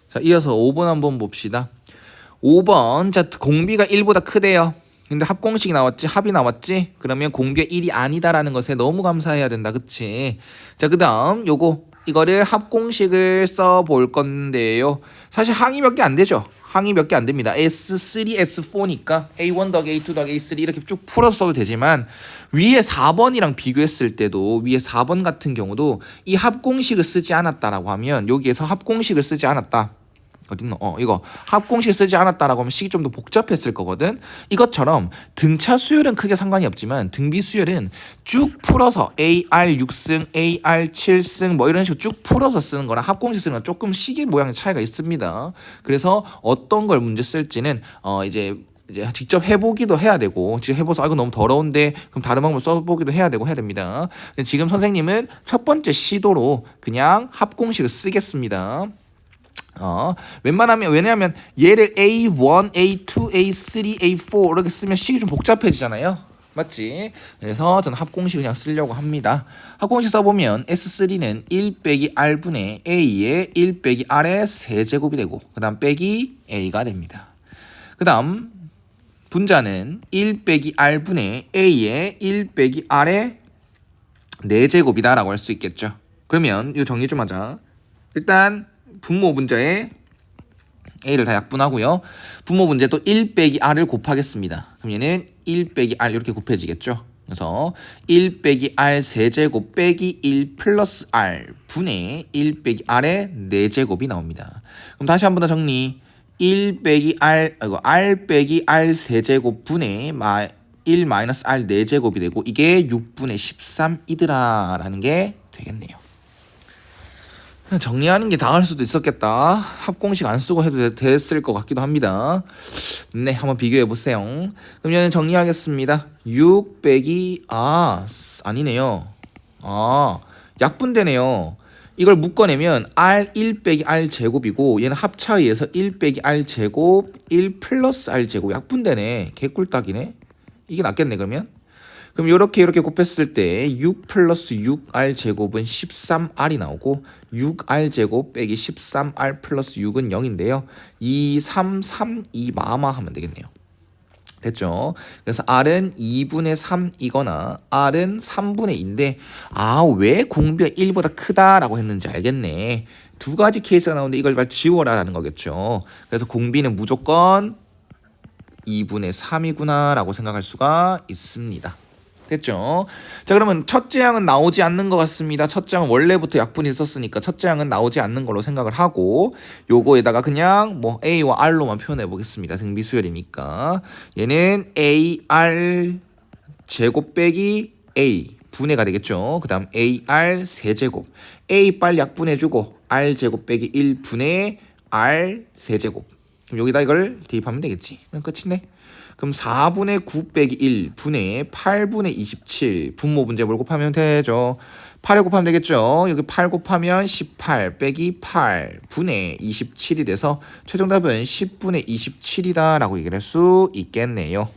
자, 이어서 5번 한번 봅시다. 5번. 자, 공비가 1보다 크대요. 근데 합공식이 나왔지, 합이 나왔지. 그러면 공비가 1이 아니다라는 것에 너무 감사해야 된다, 그치? 자, 그다음 이거를 합공식을 써볼 건데요. 사실 항이 몇 개 안 되죠. 항이 몇 개 안 됩니다. S3, S4니까 A1 더하기 A2 더하기 A3 이렇게 쭉 풀어서 써도 되지만 위에 4번이랑 비교했을 때도 위에 4번 같은 경우도 이 합공식을 쓰지 않았다라고 하면 여기에서 합공식을 쓰지 않았다. 어딨노? 이거 합공식 쓰지 않았다라고 하면 식이 좀 더 복잡했을 거거든. 이것처럼 등차 수열은 크게 상관이 없지만 등비 수열은 쭉 풀어서 AR 6승, AR 7승 뭐 이런 식으로 쭉 풀어서 쓰는 거랑 합공식 쓰는 건 조금 식의 모양의 차이가 있습니다. 그래서 어떤 걸 문제 쓸지는 이제 직접 해보기도 해야 되고, 직접 해봐서 이거 너무 더러운데 그럼 다른 방법 써보기도 해야 되고 해야 됩니다. 근데 지금 선생님은 첫 번째 시도로 그냥 합공식을 쓰겠습니다. 웬만하면, 왜냐하면 얘를 A1, A2, A3, A4 이렇게 쓰면 식이 좀 복잡해지잖아요. 맞지? 그래서 저는 합공식 그냥 쓰려고 합니다. 합공식 써보면 S3는 1 빼기 R분의 A의 1 빼기 R의 세제곱이 되고 그 다음 빼기 A가 됩니다. 그 다음 분자는 1 빼기 R분의 A의 1 빼기 R의 4제곱이다 라고 할 수 있겠죠. 그러면 이거 정리 좀 하자. 일단 분모 분자에 A를 다 약분하고요. 분모 분자에 또 1 빼기 R을 곱하겠습니다. 그럼 얘는 1 빼기 R 이렇게 곱해지겠죠. 그래서 1 빼기 R 세제곱 빼기 1 플러스 R 분의 1 빼기 R의 4제곱이 나옵니다. 그럼 다시 한 번 더 정리. 1 빼기 R 빼기 R 세제곱 분의 1 마이너스 R 4제곱이 되고 이게 6분의 13이더라 라는 게 되겠네요. 정리하는 게 나을 수도 있었겠다. 합공식 안 쓰고 해도 됐을 것 같기도 합니다. 네, 한번 비교해 보세요. 그럼 얘는 정리하겠습니다. 6 빼기 아니네요. 약분되네요. 이걸 묶어내면 R1 빼기 R 제곱이고 얘는 합차에 의해서 1 빼기 R 제곱 1 플러스 R 제곱 약분되네. 개꿀딱이네. 이게 낫겠네 그러면. 그럼 이렇게 곱했을 때 6 플러스 6R 제곱은 13R이 나오고 6R 제곱 빼기 13R 플러스 6은 0인데요. 2, 3, 3, 2 마마 하면 되겠네요. 됐죠? 그래서 R은 2분의 3이거나 R은 3분의 2인데 왜 공비가 1보다 크다라고 했는지 알겠네. 두 가지 케이스가 나오는데 이걸 말 지워라 라는 거겠죠. 그래서 공비는 무조건 2분의 3이구나 라고 생각할 수가 있습니다. 됐죠? 자, 그러면 첫째 항은 나오지 않는 것 같습니다. 첫째 항은 원래부터 약분이 있었으니까 첫째 항은 나오지 않는 걸로 생각을 하고 요거에다가 그냥 뭐 A와 R로만 표현해 보겠습니다. 등비 수열이니까 얘는 AR 제곱 빼기 A 분해가 되겠죠. 그 다음 AR 세제곱 A 빨리 약분해주고 R 제곱 빼기 1 분의 R 세제곱 그럼 여기다 이걸 대입하면 되겠지. 그럼 끝이네. 그럼 4분의 9 빼기 1 분의 8분의 27 분모 분자를 곱하면 되죠. 8에 곱하면 되겠죠. 여기 8 곱하면 18 빼기 8 분의 27이 돼서 최종 답은 10분의 27이다 라고 얘기를 할 수 있겠네요.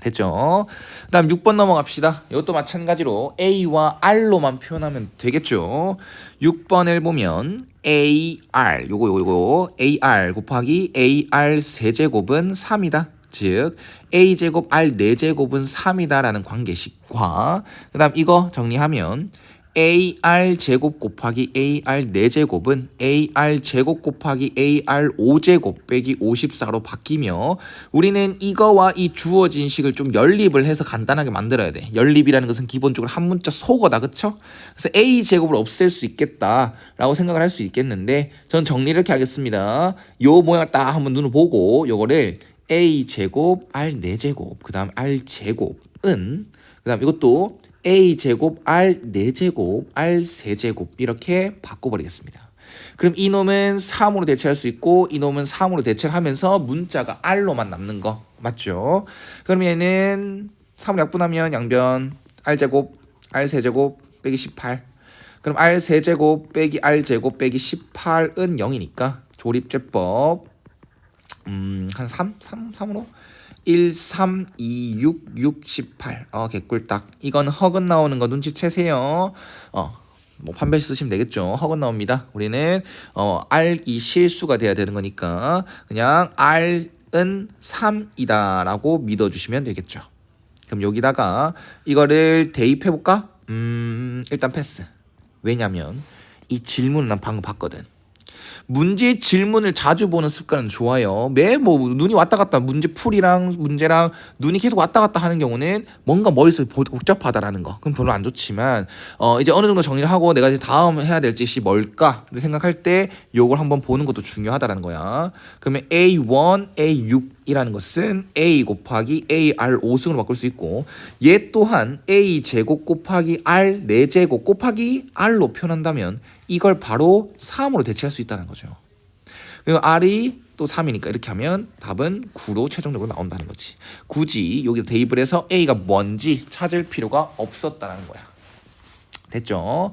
됐죠. 그 다음 6번 넘어갑시다. 이것도 마찬가지로 A와 R로만 표현하면 되겠죠. 6번을 보면 AR 요거 AR 곱하기 AR 세제곱은 3이다. 즉 A제곱 R 4제곱은 3이다 라는 관계식과 그 다음 이거 정리하면 AR 제곱 곱하기 AR 4제곱은 AR 제곱 곱하기 AR 5제곱 빼기 54로 바뀌며 우리는 이거와 이 주어진 식을 좀 연립을 해서 간단하게 만들어야 돼. 연립이라는 것은 기본적으로 한 문자 속어다. 그쵸? 그래서 A제곱을 없앨 수 있겠다 라고 생각을 할 수 있겠는데 전 정리를 이렇게 하겠습니다. 요 모양을 딱 한번 눈을 보고 요거를 A제곱 R 4제곱 그 다음 R제곱은 그 다음 이것도 A제곱 R 4제곱 R 세제곱 이렇게 바꿔버리겠습니다. 그럼 이놈은 3으로 대체할 수 있고 이놈은 3으로 대체를 하면서 문자가 R로만 남는 거 맞죠? 그럼 얘는 3으로 약분하면 양변 R제곱 R 세제곱 빼기 18 그럼 R 세제곱 빼기 R 제곱 빼기 18은 0이니까 조립제법 한 3으로 1, 3, 2, 6, 6, 18 개꿀딱. 이건 허근 나오는 거 눈치채세요. 뭐 판별 쓰시면 되겠죠. 허건 나옵니다. 우리는 R이 실수가 돼야 되는 거니까 그냥 R은 3이다 라고 믿어주시면 되겠죠. 그럼 여기다가 이거를 대입해볼까? 일단 패스. 왜냐면 이 질문을 난 방금 봤거든. 문제 질문을 자주 보는 습관은 좋아요. 매 뭐 눈이 왔다 갔다 문제 풀이랑 문제랑 눈이 계속 왔다 갔다 하는 경우는 뭔가 머릿속이 복잡하다라는 거. 그럼 별로 안 좋지만 이제 어느 정도 정리를 하고 내가 이제 다음 해야 될 짓이 뭘까를 생각할 때 요걸 한번 보는 것도 중요하다라는 거야. 그러면 A1, A6이라는 것은 A 곱하기 AR 5승으로 바꿀 수 있고 얘 또한 A 제곱 곱하기 R 4제곱 곱하기 R로 표현한다면 이걸 바로 3으로 대체할 수 있다는 거죠. 그리고 R이 또 3이니까 이렇게 하면 답은 9로 최종적으로 나온다는 거지. 굳이 여기다 대입을 해서 A가 뭔지 찾을 필요가 없었다는 거야. 됐죠?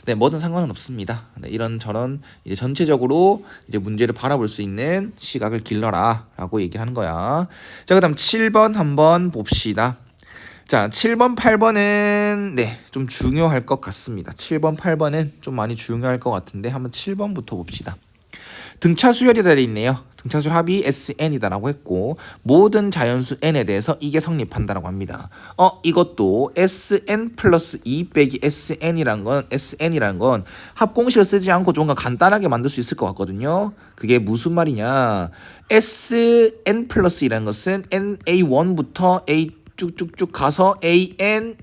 네, 뭐든 상관은 없습니다. 네, 이런 저런 이제 전체적으로 이제 문제를 바라볼 수 있는 시각을 길러라라고 얘기를 하는 거야. 자, 그다음 7번 한번 봅시다. 자, 7번, 8번은 네, 좀 중요할 것 같습니다. 7번, 8번은 좀 많이 중요할 것 같은데 한번 7번부터 봅시다. 등차 수열이 되어 있네요. 등차 수열 합이 SN이다라고 했고 모든 자연수 N에 대해서 이게 성립한다라고 합니다. 이것도 SN 플러스 2 빼기 SN이란 건 합공식을 쓰지 않고 좀 간단하게 만들 수 있을 것 같거든요. 그게 무슨 말이냐? SN 플러스 2라는 것은 NA1부터 A 쭉쭉쭉 가서 AN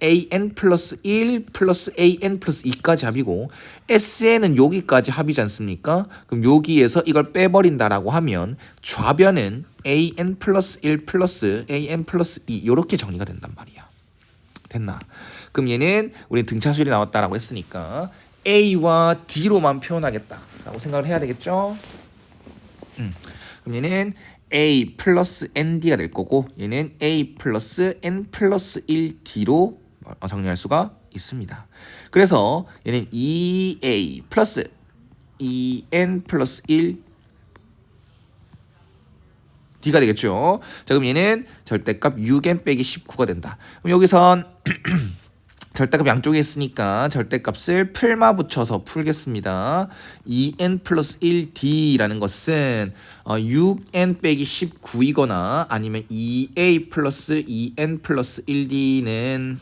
플러스 1 플러스 AN 플러스 2까지 합이고 SN은 여기까지 합이지 않습니까? 그럼 여기에서 이걸 빼버린다라고 하면 좌변은 AN 플러스 1 플러스 AN 플러스 2 이렇게 정리가 된단 말이야. 됐나? 그럼 얘는 우리 등차수열이 나왔다라고 했으니까 A와 D로만 표현하겠다라고 생각을 해야 되겠죠? 그럼 얘는 A 플러스 ND가 될 거고 얘는 A 플러스 N 플러스 1D로 정리할 수가 있습니다. 그래서 얘는 2A 플러스 2N 플러스 1 D가 되겠죠. 자, 그럼 얘는 절대값 6N 빼기 19가 된다. 그럼 여기선 절대값 양쪽에 있으니까 절대값을 풀마 붙여서 풀겠습니다. 2n 플러스 1d라는 것은 6n 빼기 19이거나 아니면 2a 플러스 2n 플러스 1d는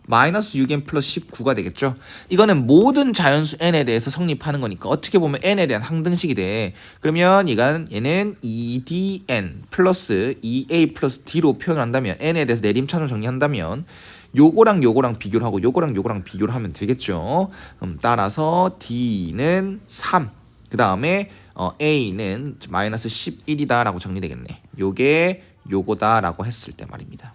마이너스 6n 플러스 19가 되겠죠. 이거는 모든 자연수 n에 대해서 성립하는 거니까 어떻게 보면 n에 대한 항등식이 돼. 그러면 얘는 2dn 플러스 2a 플러스 d로 표현한다면 n에 대해서 내림차로 정리한다면 요거랑 요거랑 비교를 하고 요거랑 비교를 하면 되겠죠. 그럼 따라서 D는 3. 그 다음에 A는 마이너스 11이다 라고 정리되겠네. 요게 요거다 라고 했을 때 말입니다.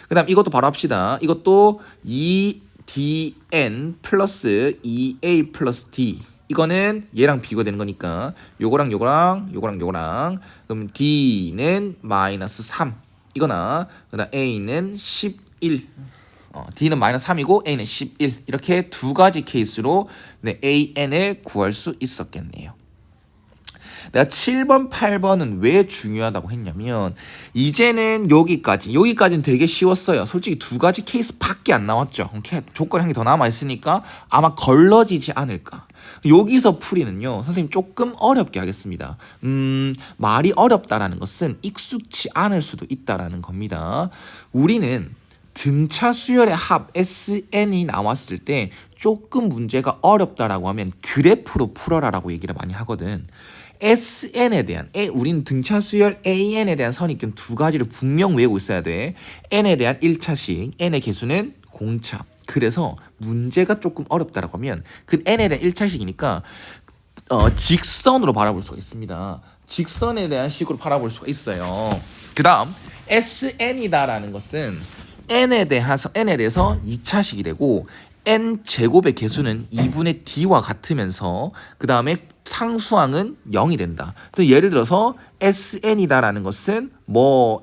그 다음 이것도 바로 합시다. 이것도 2DN 플러스 2A 플러스 D. 이거는 얘랑 비교되는 거니까 요거랑 그럼 D는 마이너스 3 이거나 그 다음 A는 11. D는 마이너스 3이고 A는 11 이렇게 두 가지 케이스로 AN을 구할 수 있었겠네요. 내가 7번, 8번은 왜 중요하다고 했냐면 이제는 여기까지는 되게 쉬웠어요. 솔직히 두 가지 케이스밖에 안 나왔죠. 조건이 한 개 더 남아있으니까 아마 걸러지지 않을까. 여기서 풀이는요 선생님 조금 어렵게 하겠습니다. 말이 어렵다라는 것은 익숙치 않을 수도 있다라는 겁니다. 우리는 등차 수열의 합 SN이 나왔을 때 조금 문제가 어렵다라고 하면 그래프로 풀어라라고 얘기를 많이 하거든. SN에 대한 우리는 등차 수열 AN에 대한 선입견 두 가지를 분명 외우고 있어야 돼. N에 대한 1차식, N의 개수는 공차. 그래서 문제가 조금 어렵다라고 하면 그 N에 대한 1차식이니까 직선으로 바라볼 수가 있습니다. 직선에 대한 식으로 바라볼 수가 있어요. 그 다음 SN이다라는 것은 n에 대해서 2차식이 되고 n 제곱의 개수는 2분의 d와 같으면서 그 다음에 상수항은 0이 된다. 또 예를 들어서 sn이다라는 것은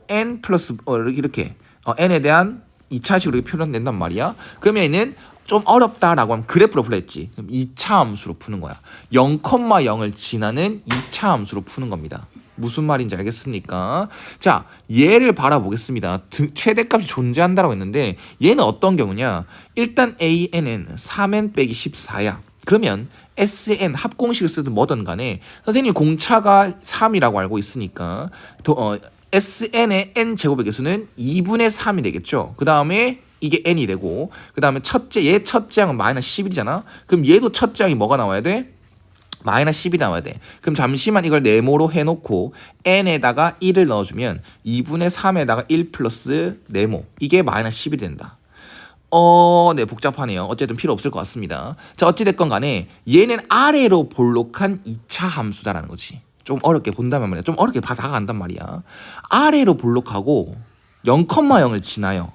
n 플러스 이렇게 n에 대한 2차식으로 이렇게 표현된단 말이야. 그러면 얘는 좀 어렵다라고 하면 그래프로 풀었지. 그럼 2차 함수로 푸는 거야. 0,0을 지나는 2차 함수로 푸는 겁니다. 무슨 말인지 알겠습니까? 자, 얘를 바라보겠습니다. 최대값이 존재한다라고 했는데 얘는 어떤 경우냐? 일단 AN은 3N 빼기 14야. 그러면 SN 합공식을 쓰든 뭐든 간에 선생님이 공차가 3이라고 알고 있으니까 SN의 N제곱의 개수는 2분의 3이 되겠죠. 그 다음에 이게 N이 되고 그 다음에 얘 첫째 항은 마이너스 11이잖아. 그럼 얘도 첫째 항이 뭐가 나와야 돼? 마이너스 10이 나와야 돼. 그럼 잠시만 이걸 네모로 해놓고 n에다가 1을 넣어주면 2분의 3에다가 1 플러스 네모 이게 마이너스 10이 된다. 네, 복잡하네요. 어쨌든 필요 없을 것 같습니다. 자, 어찌됐건 간에 얘는 아래로 볼록한 2차 함수다라는 거지. 좀 어렵게 본다면 말이야. 좀 어렵게 다가간단 말이야. 아래로 볼록하고 0,0을 지나요.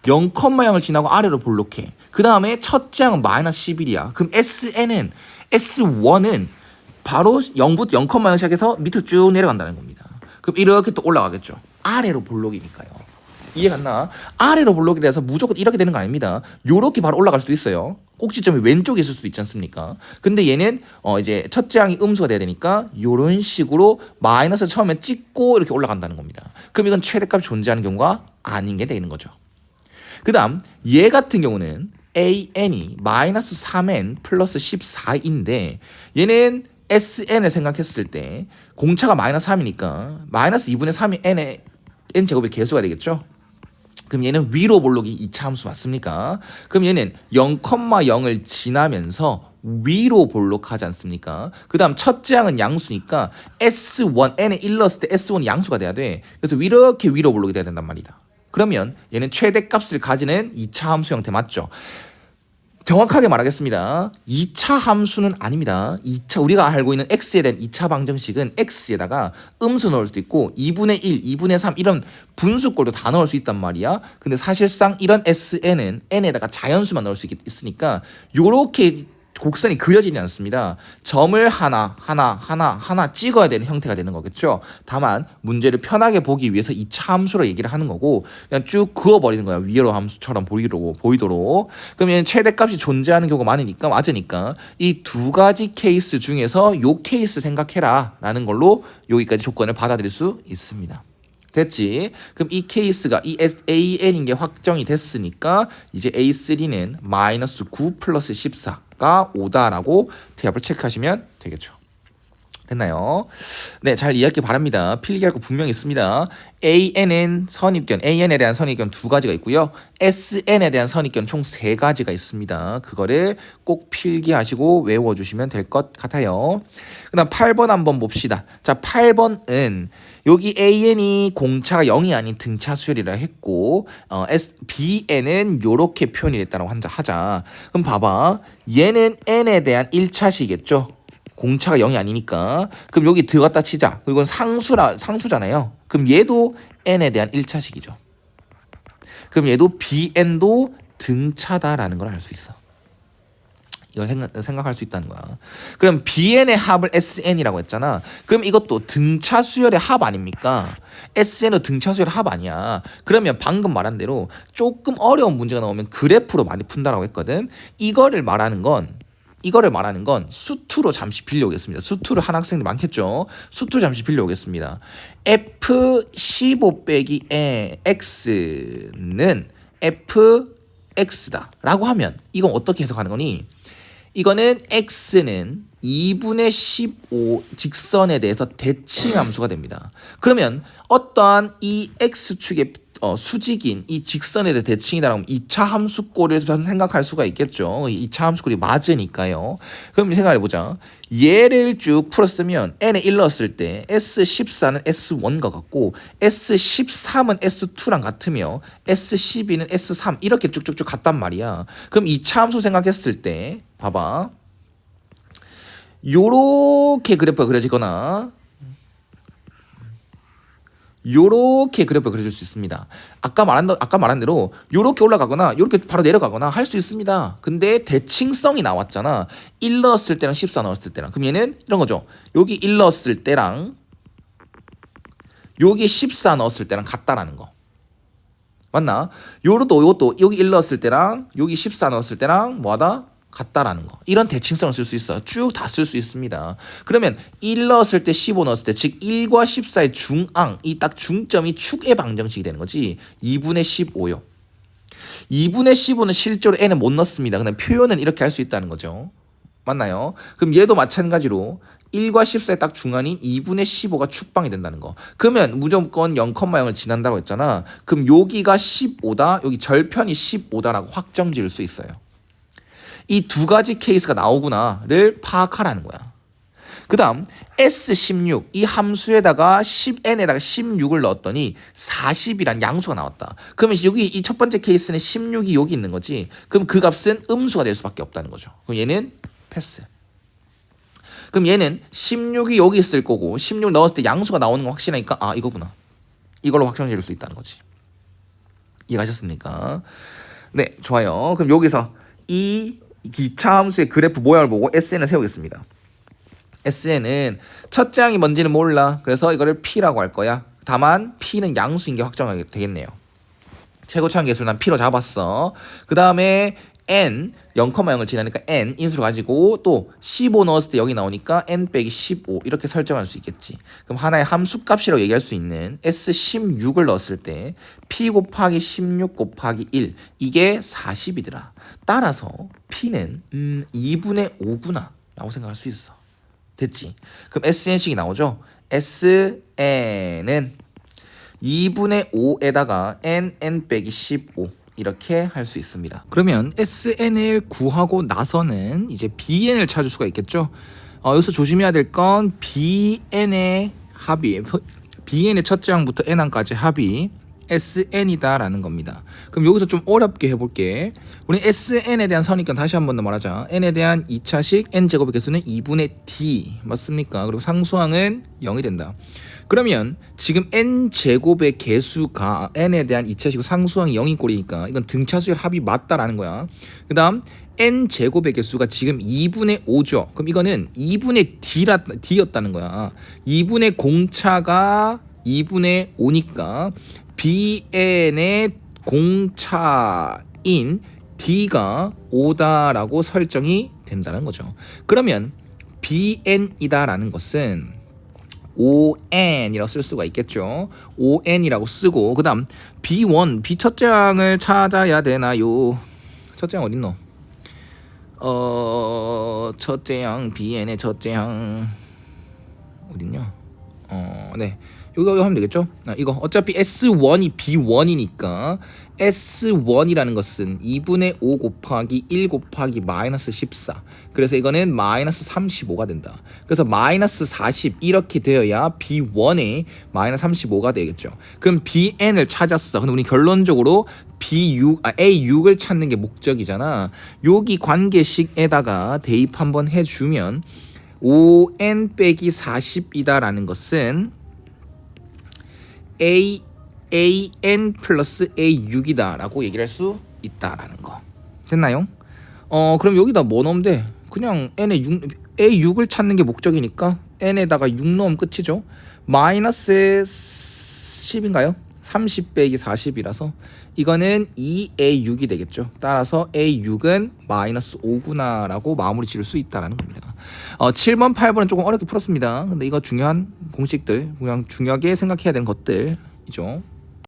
0,0을 지나고 아래로 볼록해. 그 다음에 첫째 항은 마이너스 11이야. 그럼 S1은 바로 0부터 0,0 시작해서 밑으로 쭉 내려간다는 겁니다. 그럼 이렇게 또 올라가겠죠. 아래로 볼록이니까요. 이해갔나? 아래로 볼록이 돼서 무조건 이렇게 되는 거 아닙니다. 요렇게 바로 올라갈 수도 있어요. 꼭지점이 왼쪽에 있을 수도 있지 않습니까? 근데 얘는 이제 첫째 항이 음수가 돼야 되니까 요런 식으로 마이너스 처음에 찍고 이렇게 올라간다는 겁니다. 그럼 이건 최대값이 존재하는 경우가 아닌 게 되는 거죠. 그 다음 얘 같은 경우는 AN이 마이너스 3N 플러스 14인데 얘는 SN을 생각했을 때 공차가 마이너스 3이니까 마이너스 2분의 3이 N제곱의 개수가 되겠죠. 그럼 얘는 위로 볼록이 2차 함수 맞습니까? 그럼 얘는 0,0을 지나면서 위로 볼록하지 않습니까? 그 다음 첫째 항은 양수니까 S1, N에 1 넣었을 때 S1이 양수가 돼야 돼. 그래서 이렇게 위로 볼록이 돼야 된단 말이다. 그러면 얘는 최대값을 가지는 2차 함수 형태 맞죠? 정확하게 말하겠습니다. 2차 함수는 아닙니다. 우리가 알고 있는 x에 대한 2차 방정식은 x에다가 음수 넣을 수도 있고 2분의 1, 2분의 3 이런 분수꼴도 다 넣을 수 있단 말이야. 근데 사실상 이런 SN은 n에다가 자연수만 넣을 수 있으니까 요렇게 곡선이 그려지지 않습니다. 점을 하나 찍어야 되는 형태가 되는 거겠죠. 다만 문제를 편하게 보기 위해서 2차 함수로 얘기를 하는 거고 그냥 쭉 그어버리는 거야. 위로 함수처럼 보이도록. 그러면 최대값이 존재하는 경우가 맞으니까 이 두 가지 케이스 중에서 요 케이스 생각해라 라는 걸로 여기까지 조건을 받아들일 수 있습니다. 됐지? 그럼 이 케이스가 이 AN인 게 확정이 됐으니까 이제 A3는 마이너스 9 플러스 14가 5다라고 대합을 체크하시면 되겠죠. 됐나요? 네, 잘 이해하기 바랍니다. 필기할 거 분명히 있습니다. AN에 대한 선입견 두 가지가 있고요. SN에 대한 선입견 총 3가지가 있습니다. 그거를 꼭 필기하시고 외워주시면 될 것 같아요. 그 다음 8번 한번 봅시다. 자, 8번은 여기 AN이 공차가 0이 아닌 등차 수열이라 했고 BN은 요렇게 표현이 됐다고 하자. 그럼 봐봐. 얘는 N에 대한 1차시겠죠? 공차가 0이 아니니까. 그럼 여기 들어갔다 치자. 이건 상수잖아요. 그럼 얘도 n에 대한 1차식이죠. 그럼 얘도 bn도 등차다라는 걸 알 수 있어. 이걸 생각할 수 있다는 거야. 그럼 bn의 합을 sn이라고 했잖아. 그럼 이것도 등차 수열의 합 아닙니까? sn도 등차 수열의 합 아니야. 그러면 방금 말한 대로 조금 어려운 문제가 나오면 그래프로 많이 푼다라고 했거든. 이거를 말하는 건 수투로 잠시 빌려오겠습니다. 수투를 한 학생들 많겠죠. 수투 잠시 빌려오겠습니다. F15 빼기 X는 FX다 라고 하면 이건 어떻게 해석하는 거니? 이거는 X는 2분의 15 직선에 대해서 대칭함수가 됩니다. 그러면 어떠한 이 X축의 수직인 이 직선에 대해 대칭이다라면 2차 함수꼴을 생각할 수가 있겠죠. 2차 함수꼴이 맞으니까요. 그럼 생각해보자. 얘를 쭉 풀었으면 n에 1 넣었을 때 S14는 S1과 같고 S13은 S2랑 같으며 S12는 S3 이렇게 쭉쭉쭉 갔단 말이야. 그럼 2차 함수 생각했을 때 봐봐. 요렇게 그래프가 그려지거나 요렇게 그래프가 그려질 수 있습니다. 아까 말한 대로 요렇게 올라가거나 요렇게 바로 내려가거나 할 수 있습니다. 근데 대칭성이 나왔잖아. 1 넣었을 때랑 14 넣었을 때랑. 그럼 얘는 이런 거죠. 여기 1 넣었을 때랑 여기 14 넣었을 때랑 같다라는 거. 맞나? 요것도 여기 1 넣었을 때랑 여기 14 넣었을 때랑 뭐하다? 같다라는 거. 이런 대칭성을 쓸 수 있어. 쭉 다 쓸 수 있습니다. 그러면 1 넣었을 때 15 넣었을 때 즉 1과 14의 중앙 이 딱 중점이 축의 방정식이 되는 거지. 2분의 15요. 2분의 15는 실제로 n은 못 넣습니다. 그냥 표현은 이렇게 할 수 있다는 거죠. 맞나요? 그럼 얘도 마찬가지로 1과 14의 딱 중간인 2분의 15가 축방이 된다는 거. 그러면 무조건 0,0을 지난다고 했잖아. 그럼 여기가 15다. 여기 절편이 15다라고 확정 지을 수 있어요. 이 두 가지 케이스가 나오구나를 파악하라는 거야. 그 다음 S16 이 함수에다가 10n에다가 16을 넣었더니 40이란 양수가 나왔다. 그러면 여기 이 첫 번째 케이스는 16이 여기 있는 거지. 그럼 그 값은 음수가 될 수밖에 없다는 거죠. 그럼 얘는 패스. 그럼 얘는 16이 여기 있을 거고 16 넣었을 때 양수가 나오는 거 확실하니까 아 이거구나. 이걸로 확정 지을 수 있다는 거지. 이해가셨습니까? 네, 좋아요. 그럼 여기서 이 기차 함수의 그래프 모양을 보고 SN을 세우겠습니다. SN은 첫째 항이 뭔지는 몰라. 그래서 이거를 P라고 할 거야. 다만 P는 양수인 게 확정하게 되겠네요. 최고차항 계수를 난 P로 잡았어. 그 다음에 N 0,0을 지나니까 N 인수를 가지고 또 15 넣었을 때 여기 나오니까 N 빼기 15 이렇게 설정할 수 있겠지. 그럼 하나의 함수값이라고 얘기할 수 있는 S16을 넣었을 때 P 곱하기 16 곱하기 1 이게 40이더라. 따라서 P는 2분의 5구나 라고 생각할 수 있어. 됐지? 그럼 SN식이 나오죠? SN은 2분의 5에다가 N 빼기 15 이렇게 할 수 있습니다. 그러면 SN을 구하고 나서는 이제 BN을 찾을 수가 있겠죠? 여기서 조심해야 될 건 BN의 합이 BN의 첫째 항부터 N항까지 합이 SN이다라는 겁니다. 그럼 여기서 좀 어렵게 해볼게. 우리 SN에 대한 선이니까 다시 한 번 더 말하자. N에 대한 2차식 N제곱의 개수는 2분의 D 맞습니까? 그리고 상수항은 0이 된다. 그러면 지금 N제곱의 개수가 N에 대한 2차식이고 상수항이 0인 꼴이니까 이건 등차수열 합이 맞다라는 거야. 그 다음 N제곱의 개수가 지금 2분의 5죠. 그럼 이거는 2분의 D였다는 거야. 2분의 공차가 2분의 5니까 BN의 공차인 D가 5다라고 설정이 된다는 거죠. 그러면 BN이다라는 것은 ON이라고 쓸 수가 있겠죠. ON이라고 쓰고 그 다음 B1, B 첫째 항을 찾아야 되나요? 첫째 항 어딨노? 첫째 항 BN의 첫째 항 어딨냐? 네. 이거 하면 되겠죠? 이거 어차피 S1이 B1이니까 S1이라는 것은 2분의 5 곱하기 1 곱하기 마이너스 14 그래서 이거는 마이너스 35가 된다. 그래서 마이너스 40 이렇게 되어야 B1에 마이너스 35가 되겠죠. 그럼 BN을 찾았어. 근데 우리 결론적으로 A6을 찾는 게 목적이잖아. 여기 관계식에다가 대입 한번 해주면 5n 빼기 40이다라는 것은 AN 플러스 A6이다 라고 얘기를 할 수 있다라는 거 됐나요? 그럼 여기다 뭐 넣으면 돼? 그냥 A6을 찾는 게 목적이니까 N에다가 6 넣으면 끝이죠. 마이너스 10인가요? 30 빼기 40이라서 이거는 2A6이 되겠죠. 따라서 A6은 마이너스 5구나 라고 마무리 지을 수 있다는 겁니다. 7번 8번은 조금 어렵게 풀었습니다. 근데 이거 중요한 공식들 그냥 중요하게 생각해야 되는 것들이죠.